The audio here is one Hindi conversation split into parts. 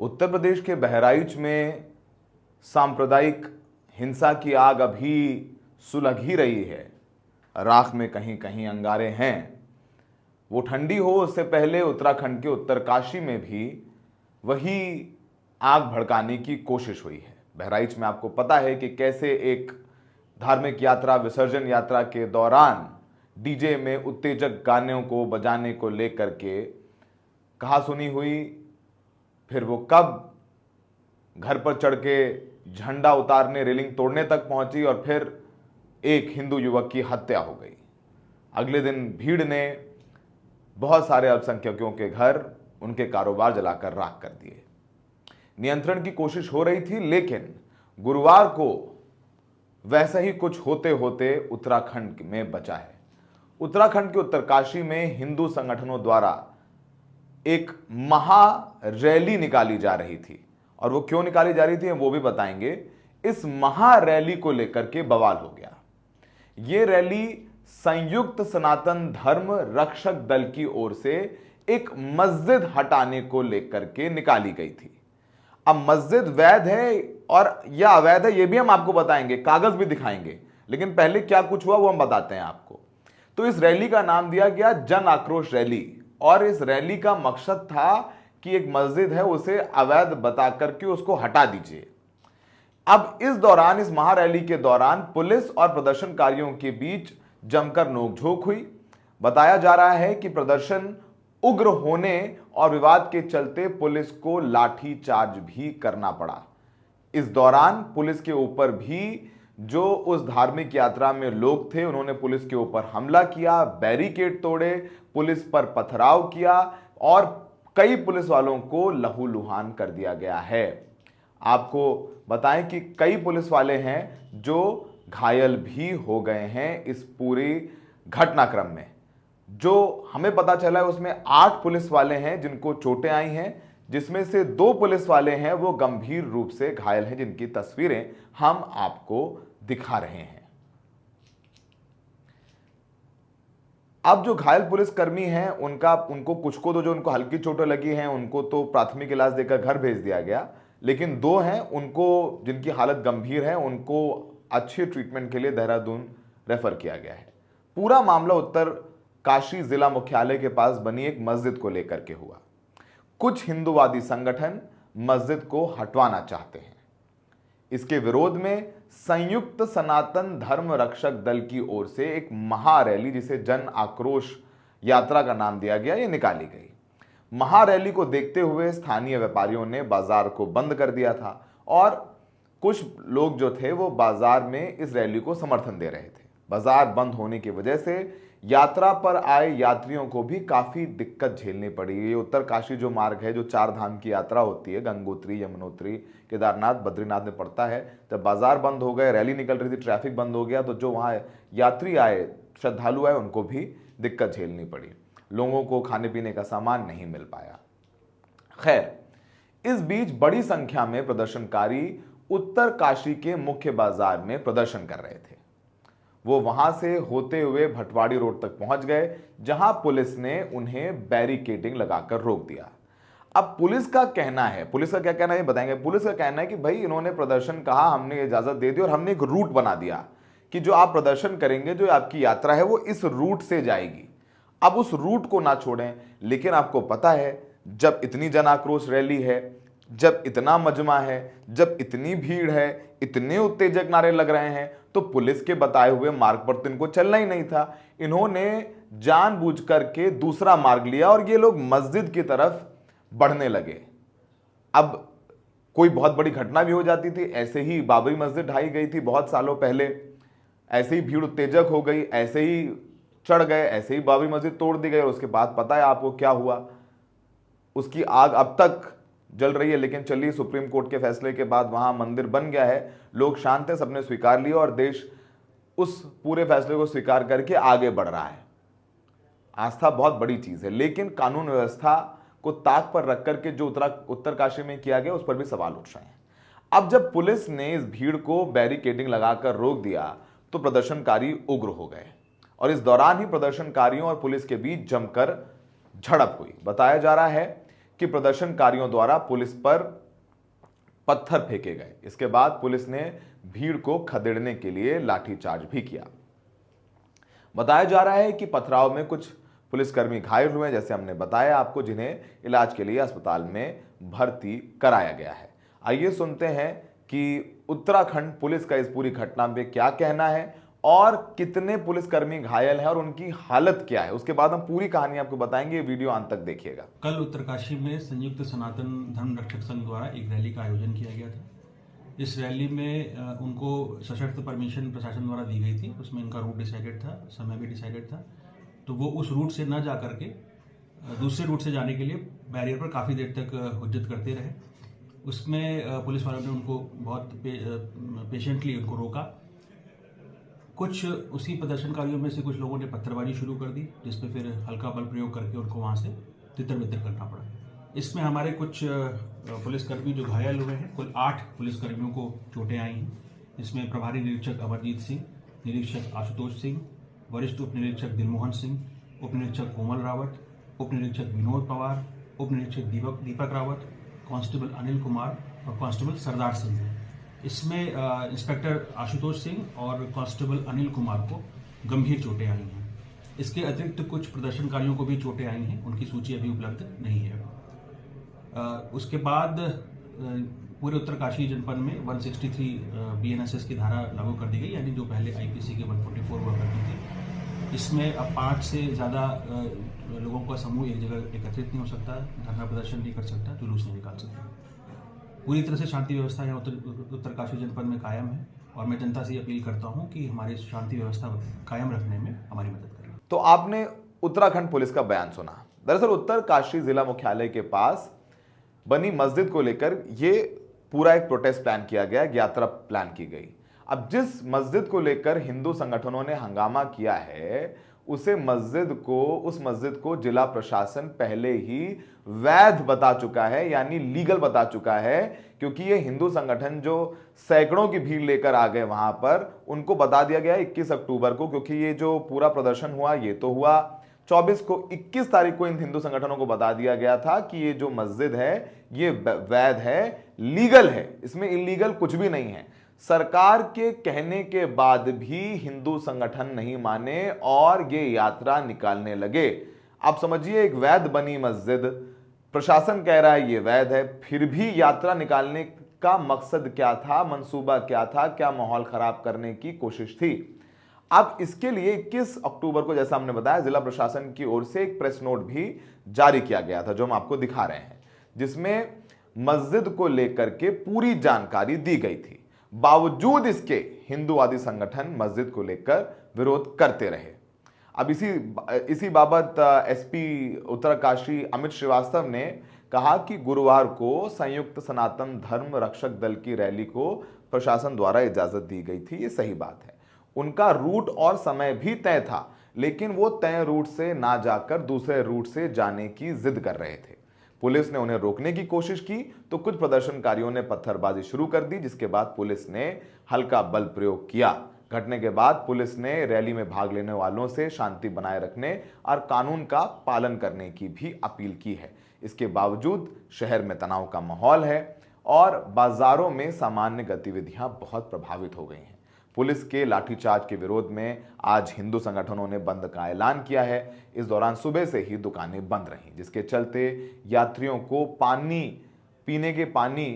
उत्तर प्रदेश के बहराइच में सांप्रदायिक हिंसा की आग अभी सुलग ही रही है। राख में कहीं कहीं अंगारे हैं। वो ठंडी हो उससे पहले उत्तराखंड के उत्तरकाशी में भी वही आग भड़काने की कोशिश हुई है। बहराइच में आपको पता है कि कैसे एक धार्मिक यात्रा, विसर्जन यात्रा के दौरान डीजे में उत्तेजक गानों को बजाने को लेकर के कहा सुनी हुई, फिर वो कब घर पर चढ़ के झंडा उतारने, रेलिंग तोड़ने तक पहुंची और फिर एक हिंदू युवक की हत्या हो गई। अगले दिन भीड़ ने बहुत सारे अल्पसंख्यकों के घर, उनके कारोबार जलाकर राख कर दिए। नियंत्रण की कोशिश हो रही थी, लेकिन गुरुवार को वैसा ही कुछ होते होते उत्तराखंड में बचा है। उत्तराखंड के उत्तरकाशी में हिंदू संगठनों द्वारा एक महा रैली निकाली जा रही थी, और वो क्यों निकाली जा रही थी वो भी बताएंगे। इस महा रैली को लेकर के बवाल हो गया। ये रैली संयुक्त सनातन धर्म रक्षक दल की ओर से एक मस्जिद हटाने को लेकर के निकाली गई थी। अब मस्जिद वैध है और या अवैध है ये भी हम आपको बताएंगे, कागज भी दिखाएंगे, लेकिन पहले क्या कुछ हुआ वो हम बताते हैं आपको। तो इस रैली का नाम दिया गया जन आक्रोश रैली, और इस रैली का मकसद था कि एक मस्जिद है उसे अवैध बता करके उसको हटा दीजिए। अब इस दौरान, इस महारैली के दौरान पुलिस और प्रदर्शनकारियों के बीच जमकर नोकझोंक हुई। बताया जा रहा है कि प्रदर्शन उग्र होने और विवाद के चलते पुलिस को लाठी चार्ज भी करना पड़ा। इस दौरान पुलिस के ऊपर भी जो उस धार्मिक यात्रा में लोग थे उन्होंने पुलिस के ऊपर हमला किया, बैरिकेड तोड़े, पुलिस पर पथराव किया और कई पुलिस वालों को लहूलुहान कर दिया गया है। आपको बताएं कि कई पुलिस वाले हैं जो घायल भी हो गए हैं इस पूरी घटनाक्रम में। जो हमें पता चला है उसमें 8 पुलिस वाले हैं जिनको चोटें आई हैं, जिसमें से 2 पुलिस वाले हैं वो गंभीर रूप से घायल हैं, जिनकी तस्वीरें हम आपको दिखा रहे हैं। अब जो घायल पुलिसकर्मी हैं उनको कुछ को तो जो उनको हल्की चोटें लगी हैं उनको तो प्राथमिक इलाज देकर घर भेज दिया गया, लेकिन 2 हैं उनको जिनकी हालत गंभीर है उनको अच्छे ट्रीटमेंट के लिए देहरादून रेफर किया गया है। पूरा मामला उत्तर काशी जिला मुख्यालय के पास बनी एक मस्जिद को लेकर के हुआ। कुछ हिंदूवादी संगठन मस्जिद को हटवाना चाहते हैं। इसके विरोध में संयुक्त सनातन धर्म रक्षक दल की ओर से एक महारैली, जिसे जन आक्रोश यात्रा का नाम दिया गया, ये निकाली गई। महारैली को देखते हुए स्थानीय व्यापारियों ने बाजार को बंद कर दिया था और कुछ लोग जो थे वो बाजार में इस रैली को समर्थन दे रहे थे। बाजार बंद होने की वजह से यात्रा पर आए यात्रियों को भी काफी दिक्कत झेलनी पड़ी। ये उत्तरकाशी जो मार्ग है, जो 4 धाम की यात्रा होती है, गंगोत्री, यमुनोत्री, केदारनाथ, बद्रीनाथ में पड़ता है। जब बाजार बंद हो गए, रैली निकल रही थी, ट्रैफिक बंद हो गया, तो जो वहाँ यात्री आए, श्रद्धालु आए, उनको भी दिक्कत झेलनी पड़ी। लोगों को खाने पीने का सामान नहीं मिल पाया। खैर, इस बीच बड़ी संख्या में प्रदर्शनकारी उत्तरकाशी के मुख्य बाजार में प्रदर्शन कर रहे थे। वो वहां से होते हुए भटवाड़ी रोड तक पहुंच गए, जहां पुलिस ने उन्हें बैरिकेडिंग लगाकर रोक दिया। अब पुलिस का कहना है, पुलिस का क्या कहना है बताएंगे। पुलिस का कहना है कि भाई इन्होंने प्रदर्शन कहा, हमने इजाजत दे दी और हमने एक रूट बना दिया कि जो आप प्रदर्शन करेंगे, जो आपकी यात्रा है वो इस रूट से जाएगी। अब उस रूट को ना छोड़ें। लेकिन आपको पता है, जब इतनी जन आक्रोश रैली है, जब इतना मजमा है, जब इतनी भीड़ है, इतने उत्तेजक नारे लग रहे हैं, तो पुलिस के बताए हुए मार्ग पर तो इनको चलना ही नहीं था। इन्होंने जानबूझ करके दूसरा मार्ग लिया और ये लोग मस्जिद की तरफ बढ़ने लगे। अब कोई बहुत बड़ी घटना भी हो जाती थी, ऐसे ही बाबरी मस्जिद ढाई गई थी बहुत सालों पहले, ऐसे ही भीड़ उत्तेजक हो गई, ऐसे ही चढ़ गए, ऐसे ही बाबरी मस्जिद तोड़ दी गई और उसके बाद पता है आपको क्या हुआ। उसकी आग अब तक जल रही है, लेकिन चलिए, सुप्रीम कोर्ट के फैसले के बाद वहां मंदिर बन गया है, लोग शांत हैं, सबने स्वीकार लिया और देश उस पूरे फैसले को स्वीकार करके आगे बढ़ रहा है। आस्था बहुत बड़ी चीज है, लेकिन कानून व्यवस्था को ताक पर रख करके जो उत्तरकाशी में किया गया उस पर भी सवाल उठ रहे हैं। अब जब पुलिस ने इस भीड़ को बैरिकेडिंग लगाकर रोक दिया तो प्रदर्शनकारी उग्र हो गए और इस दौरान ही प्रदर्शनकारियों और पुलिस के बीच जमकर झड़प हुई। बताया जा रहा है कि प्रदर्शनकारियों द्वारा पुलिस पर पत्थर फेंके गए। इसके बाद पुलिस ने भीड़ को खदेड़ने के लिए लाठीचार्ज भी किया। बताया जा रहा है कि पथराव में कुछ पुलिसकर्मी घायल हुए, जैसे हमने बताया आपको, जिन्हें इलाज के लिए अस्पताल में भर्ती कराया गया है। आइए सुनते हैं कि उत्तराखंड पुलिस का इस पूरी घटना में क्या कहना है और कितने पुलिसकर्मी घायल हैं और उनकी हालत क्या है। उसके बाद हम पूरी कहानी आपको बताएंगे, वीडियो अंत तक देखिएगा। कल उत्तरकाशी में संयुक्त सनातन धर्म रक्षक संघ द्वारा एक रैली का आयोजन किया गया था। इस रैली में उनको सशर्त परमिशन प्रशासन द्वारा दी गई थी। उसमें इनका रूट डिसाइडेड था, समय भी डिसाइडेड था। तो वो उस रूट से न जा करके दूसरे रूट से जाने के लिए बैरियर पर काफ़ी देर तक हुज्जत करते रहे। उसमें पुलिस वालों ने उनको बहुत पेशेंटली उनको रोका। कुछ उसी प्रदर्शनकारियों में से कुछ लोगों ने पत्थरबाजी शुरू कर दी, जिसपे फिर हल्का बल प्रयोग करके उनको वहाँ से तितर-बितर करना पड़ा। इसमें हमारे कुछ पुलिसकर्मी जो घायल हुए हैं, कुल 8 पुलिसकर्मियों को चोटें आई हैं। इसमें प्रभारी निरीक्षक अमरजीत सिंह, निरीक्षक आशुतोष सिंह, वरिष्ठ उप निरीक्षक दिलमोहन सिंह, उप निरीक्षक कोमल रावत, उप निरीक्षक विनोद पवार, उप निरीक्षक दीपक रावत, कांस्टेबल अनिल कुमार और कांस्टेबल सरदार सिंह हैं। इसमें इंस्पेक्टर आशुतोष सिंह और कांस्टेबल अनिल कुमार को गंभीर चोटें आई हैं। इसके अतिरिक्त कुछ प्रदर्शनकारियों को भी चोटें आई हैं, उनकी सूची अभी उपलब्ध नहीं है। उसके बाद पूरे उत्तरकाशी जनपद में 163 BNSS की धारा लागू कर दी गई, यानी जो पहले IPC के 144 हुआ करती थी। इसमें अब 5 से ज़्यादा लोगों का समूह एक जगह एकत्रित नहीं हो सकता, धरना प्रदर्शन नहीं कर सकता, जुलूस नहीं निकाल सकता। पूरी तरह से शांति व्यवस्था यहाँ उत्तरकाशी जनपद में कायम है और मैं जनता से अपील करता हूँ कि हमारी शांति व्यवस्था कायम रखने में हमारी मदद करें। तो आपने उत्तराखंड पुलिस का बयान सुना। दरअसल उत्तरकाशी जिला मुख्यालय के पास बनी मस्जिद को लेकर ये पूरा एक प्रोटेस्ट प्लान किया गया, यात्रा प्लान की गई। अब जिस मस्जिद को लेकर हिंदू संगठनों ने हंगामा किया है, उस मस्जिद को जिला प्रशासन पहले ही वैध बता चुका है, यानी लीगल बता चुका है, क्योंकि ये हिंदू संगठन जो सैकड़ों की भीड़ लेकर आ गए वहां पर, उनको बता दिया गया 21 अक्टूबर को, क्योंकि ये जो पूरा प्रदर्शन हुआ ये तो हुआ 24 को, 21 तारीख को इन हिंदू संगठनों को बता दिया गया था कि ये जो मस्जिद है ये वैध है, लीगल है, इसमें इलीगल कुछ भी नहीं है। सरकार के कहने के बाद भी हिंदू संगठन नहीं माने और ये यात्रा निकालने लगे। आप समझिए, एक वैध बनी मस्जिद, प्रशासन कह रहा है ये वैध है, फिर भी यात्रा निकालने का मकसद क्या था, मंसूबा क्या था, क्या माहौल खराब करने की कोशिश थी। अब इसके लिए 21 अक्टूबर को, जैसा हमने बताया, जिला प्रशासन की ओर से एक प्रेस नोट भी जारी किया गया था, जो हम आपको दिखा रहे हैं, जिसमें मस्जिद को लेकर के पूरी जानकारी दी गई थी। बावजूद इसके हिंदूवादी संगठन मस्जिद को लेकर विरोध करते रहे। अब इसी बाबत SP उत्तरकाशी अमित श्रीवास्तव ने कहा कि गुरुवार को संयुक्त सनातन धर्म रक्षक दल की रैली को प्रशासन द्वारा इजाजत दी गई थी, ये सही बात है। उनका रूट और समय भी तय था, लेकिन वो तय रूट से ना जाकर दूसरे रूट से जाने की जिद कर रहे थे। पुलिस ने उन्हें रोकने की कोशिश की तो कुछ प्रदर्शनकारियों ने पत्थरबाजी शुरू कर दी, जिसके बाद पुलिस ने हल्का बल प्रयोग किया। घटने के बाद पुलिस ने रैली में भाग लेने वालों से शांति बनाए रखने और कानून का पालन करने की भी अपील की है। इसके बावजूद शहर में तनाव का माहौल है और बाजारों में सामान्य गतिविधियां बहुत प्रभावित हो गई हैं। पुलिस के लाठीचार्ज के विरोध में आज हिंदू संगठनों ने बंद का ऐलान किया है। इस दौरान सुबह से ही दुकानें बंद रहीं, जिसके चलते यात्रियों को पीने के पानी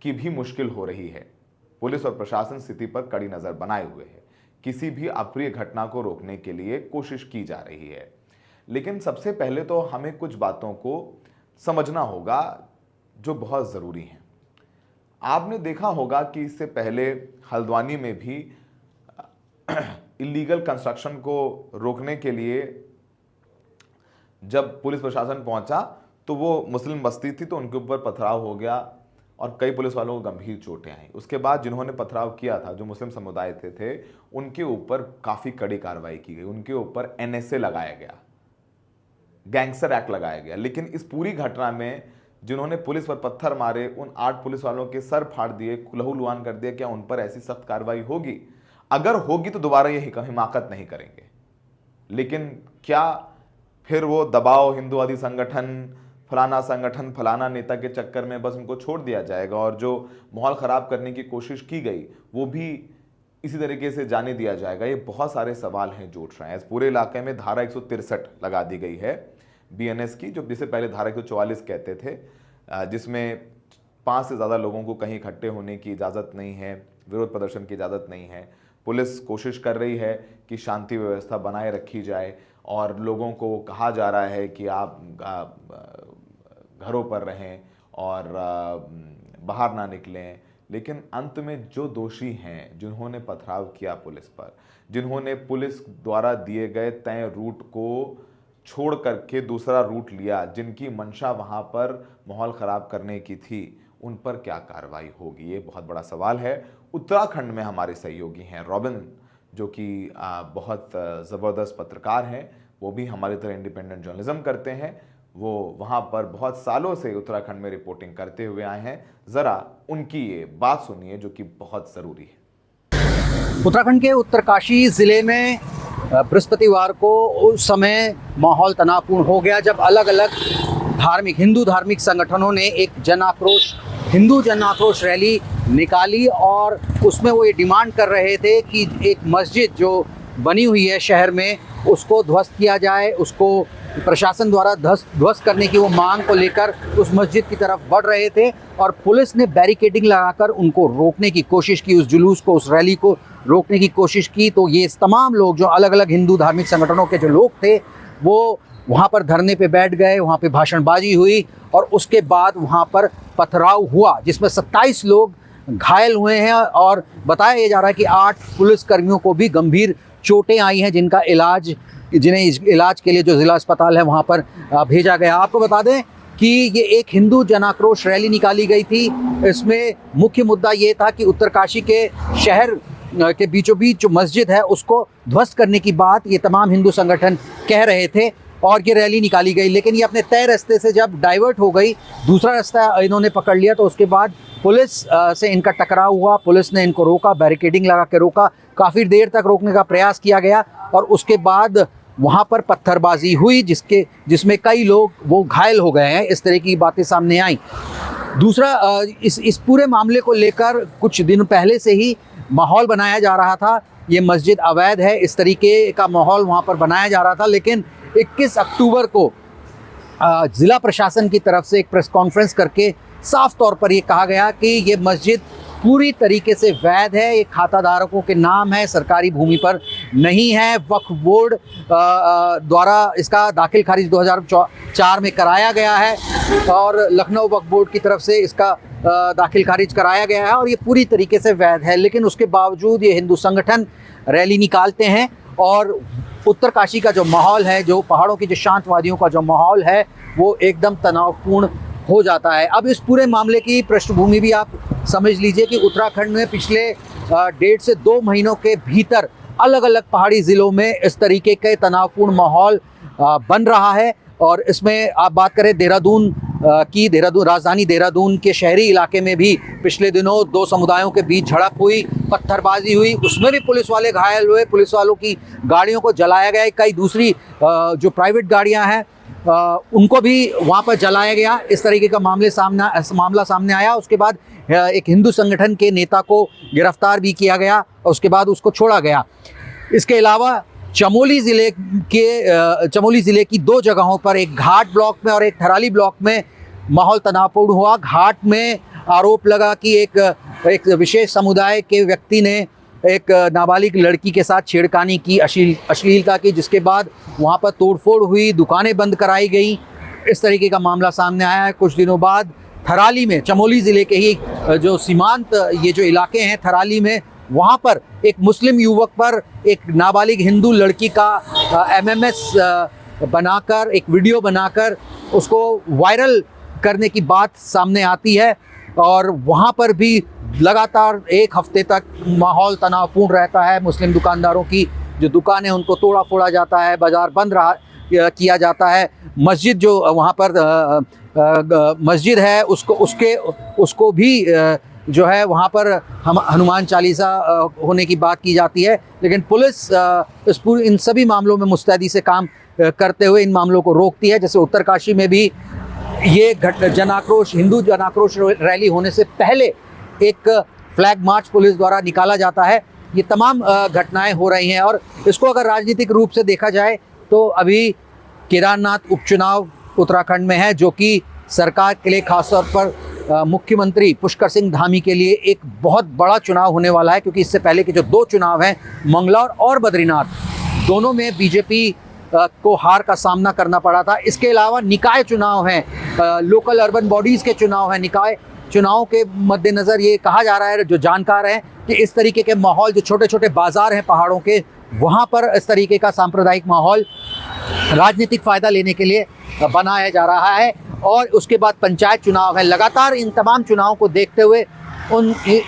की भी मुश्किल हो रही है। पुलिस और प्रशासन स्थिति पर कड़ी नजर बनाए हुए है। किसी भी अप्रिय घटना को रोकने के लिए कोशिश की जा रही है, लेकिन सबसे पहले तो हमें कुछ बातों को समझना होगा जो बहुत जरूरी हैं। आपने देखा होगा कि इससे पहले हल्द्वानी में भी इलीगल कंस्ट्रक्शन को रोकने के लिए जब पुलिस प्रशासन पहुंचा तो वो मुस्लिम बस्ती थी, तो उनके ऊपर पथराव हो गया और कई पुलिस वालों को गंभीर चोटें आई। उसके बाद जिन्होंने पथराव किया था, जो मुस्लिम समुदाय थे उनके ऊपर काफ़ी कड़ी कार्रवाई की गई, उनके ऊपर NSA लगाया गया, गैंगस्टर एक्ट लगाया गया। लेकिन इस पूरी घटना में जिन्होंने पुलिस पर पत्थर मारे, उन 8 पुलिस वालों के सर फाड़ दिए, लहूलुहान कर दिया, क्या उन पर ऐसी सख्त कार्रवाई होगी? अगर होगी तो दोबारा ये हिमाकत नहीं करेंगे। लेकिन क्या फिर वो दबाव हिंदूवादी संगठन फलाना संगठन फलाना नेता के चक्कर में बस उनको छोड़ दिया जाएगा और जो माहौल ख़राब करने की कोशिश की गई वो भी इसी तरीके से जाने दिया जाएगा। ये बहुत सारे सवाल हैं जो उठ रहे हैं। इस पूरे इलाके में धारा 163 लगा दी गई है बीएनएस की, जो जिसे पहले धारा 144 कहते थे, जिसमें 5 से ज़्यादा लोगों को कहीं इकट्ठे होने की इजाज़त नहीं है, विरोध प्रदर्शन की इजाज़त नहीं है। पुलिस कोशिश कर रही है कि शांति व्यवस्था बनाए रखी जाए और लोगों को कहा जा रहा है कि आप घरों पर रहें और बाहर ना निकलें। लेकिन अंत में जो दोषी हैं, जिन्होंने पथराव किया पुलिस पर, जिन्होंने पुलिस द्वारा दिए गए तय रूट को छोड़ करके दूसरा रूट लिया, जिनकी मंशा वहाँ पर माहौल ख़राब करने की थी, उन पर क्या कार्रवाई होगी, ये बहुत बड़ा सवाल है। उत्तराखंड में हमारे सहयोगी हैं रॉबिन, जो कि बहुत ज़बरदस्त पत्रकार हैं, वो भी हमारी तरह इंडिपेंडेंट जर्नलिज्म करते हैं। वो वहाँ पर बहुत सालों से उत्तराखंड में रिपोर्टिंग करते हुए आए हैं। ज़रा उनकी ये बात सुनिए जो कि बहुत ज़रूरी है। उत्तराखंड के उत्तरकाशी ज़िले में बृहस्पतिवार को उस समय माहौल तनावपूर्ण हो गया जब अलग अलग हिंदू धार्मिक संगठनों ने एक हिंदू जन आक्रोश रैली निकाली और उसमें वो ये डिमांड कर रहे थे कि एक मस्जिद जो बनी हुई है शहर में उसको ध्वस्त किया जाए, उसको प्रशासन द्वारा ध्वस्त करने की वो मांग को लेकर उस मस्जिद की तरफ बढ़ रहे थे और पुलिस ने बैरिकेडिंग लगाकर उनको रोकने की कोशिश की, उस जुलूस को, उस रैली को रोकने की कोशिश की। तो ये तमाम लोग जो अलग अलग हिंदू धार्मिक संगठनों के जो लोग थे वो वहाँ पर धरने पे बैठ गए, वहाँ पे भाषणबाजी हुई और उसके बाद वहाँ पर पथराव हुआ जिसमें 27 लोग घायल हुए हैं और बताया ये जा रहा है कि 8 पुलिसकर्मियों को भी गंभीर चोटें आई हैं जिन्हें इलाज के लिए जो ज़िला अस्पताल है वहाँ पर भेजा गया। आपको बता दें कि ये एक हिंदू जन आक्रोश रैली निकाली गई थी। इसमें मुख्य मुद्दा ये था कि उत्तरकाशी के शहर के बीचों बीच जो मस्जिद है उसको ध्वस्त करने की बात ये तमाम हिंदू संगठन कह रहे थे और ये रैली निकाली गई। लेकिन ये अपने तय रास्ते से जब डाइवर्ट हो गई, दूसरा रास्ता इन्होंने पकड़ लिया, तो उसके बाद पुलिस से इनका टकराव हुआ। पुलिस ने इनको रोका, बैरिकेडिंग लगा के रोका, काफ़ी देर तक रोकने का प्रयास किया गया और उसके बाद वहाँ पर पत्थरबाजी हुई जिसमें कई लोग वो घायल हो गए हैं। इस तरह की बातें सामने आई। दूसरा, इस पूरे मामले को लेकर कुछ दिन पहले से ही माहौल बनाया जा रहा था। ये मस्जिद अवैध है, इस तरीके का माहौल वहाँ पर बनाया जा रहा था। लेकिन 21 अक्टूबर को ज़िला प्रशासन की तरफ से एक प्रेस कॉन्फ्रेंस करके साफ तौर पर ये कहा गया कि ये मस्जिद पूरी तरीके से वैध है, ये खाताधारकों के नाम है, सरकारी भूमि पर नहीं है। वक्फ बोर्ड द्वारा इसका दाखिल खारिज 2004 में कराया गया है और लखनऊ वक्फ बोर्ड की तरफ से इसका दाखिल खारिज कराया गया है और ये पूरी तरीके से वैध है। लेकिन उसके बावजूद ये हिंदू संगठन रैली निकालते हैं और उत्तरकाशी का जो माहौल है, जो पहाड़ों की जो शांतवादियों का जो माहौल है, वो एकदम तनावपूर्ण हो जाता है। अब इस पूरे मामले की पृष्ठभूमि भी आप समझ लीजिए कि उत्तराखंड में पिछले 1.5 से 2 महीनों के भीतर अलग अलग पहाड़ी ज़िलों में इस तरीके के तनावपूर्ण माहौल बन रहा है। और इसमें आप बात करें देहरादून राजधानी देहरादून के शहरी इलाके में भी पिछले दिनों 2 समुदायों के बीच झड़प हुई, पत्थरबाजी हुई, उसमें भी पुलिस वाले घायल हुए, पुलिस वालों की गाड़ियों को जलाया गया। कई दूसरी जो प्राइवेट गाड़ियां हैं उनको भी वहां पर जलाया गया। इस तरीके का मामला सामने आया। उसके बाद एक हिंदू संगठन के नेता को गिरफ्तार भी किया गया और उसके बाद उसको छोड़ा गया। इसके अलावा चमोली ज़िले की 2 जगहों पर, एक घाट ब्लॉक में और एक थराली ब्लॉक में माहौल तनावपूर्ण हुआ। घाट में आरोप लगा कि एक विशेष समुदाय के व्यक्ति ने एक नाबालिग लड़की के साथ छेड़खानी की, अश्लीलता की, जिसके बाद वहाँ पर तोड़फोड़ हुई, दुकानें बंद कराई गई। इस तरीके का मामला सामने आया है। कुछ दिनों बाद थराली में, चमोली ज़िले के ही जो सीमांत ये जो इलाके हैं थराली में, वहाँ पर एक मुस्लिम युवक पर एक नाबालिग हिंदू लड़की का MMS बनाकर, एक वीडियो बनाकर उसको वायरल करने की बात सामने आती है और वहाँ पर भी लगातार 1 हफ्ते तक माहौल तनावपूर्ण रहता है। मुस्लिम दुकानदारों की जो दुकानें उनको तोड़ा फोड़ा जाता है, बाज़ार बंद किया जाता है। मस्जिद जो वहाँ पर मस्जिद है उसको भी जो है वहाँ पर हनुमान चालीसा होने की बात की जाती है। लेकिन पुलिस इन सभी मामलों में मुस्तैदी से काम करते हुए इन मामलों को रोकती है। जैसे उत्तरकाशी में भी ये हिंदू जन आक्रोश रैली होने से पहले एक फ्लैग मार्च पुलिस द्वारा निकाला जाता है। ये तमाम घटनाएं हो रही हैं और इसको अगर राजनीतिक रूप से देखा जाए तो अभी केदारनाथ उपचुनाव उत्तराखंड में है, जो कि सरकार के लिए खासतौर पर मुख्यमंत्री पुष्कर सिंह धामी के लिए एक बहुत बड़ा चुनाव होने वाला है, क्योंकि इससे पहले के जो 2 चुनाव हैं मंगलौर और बद्रीनाथ, दोनों में बीजेपी को हार का सामना करना पड़ा था। इसके अलावा निकाय चुनाव हैं, लोकल अर्बन बॉडीज़ के चुनाव हैं। निकाय चुनाव के मद्देनज़र ये कहा जा रहा है, जो जानकार हैं, कि इस तरीके के माहौल, जो छोटे छोटे बाज़ार हैं पहाड़ों के, वहाँ पर इस तरीके का सांप्रदायिक माहौल राजनीतिक फ़ायदा लेने के लिए बनाया जा रहा है। और उसके बाद पंचायत चुनाव है। लगातार इन तमाम चुनावों को देखते हुए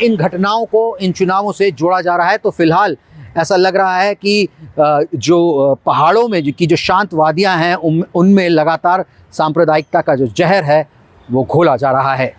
इन घटनाओं को इन चुनावों से जोड़ा जा रहा है। तो फिलहाल ऐसा लग रहा है कि जो पहाड़ों में जो शांत वादियाँ हैं, उनमें लगातार सांप्रदायिकता का जो जहर है वो घोला जा रहा है।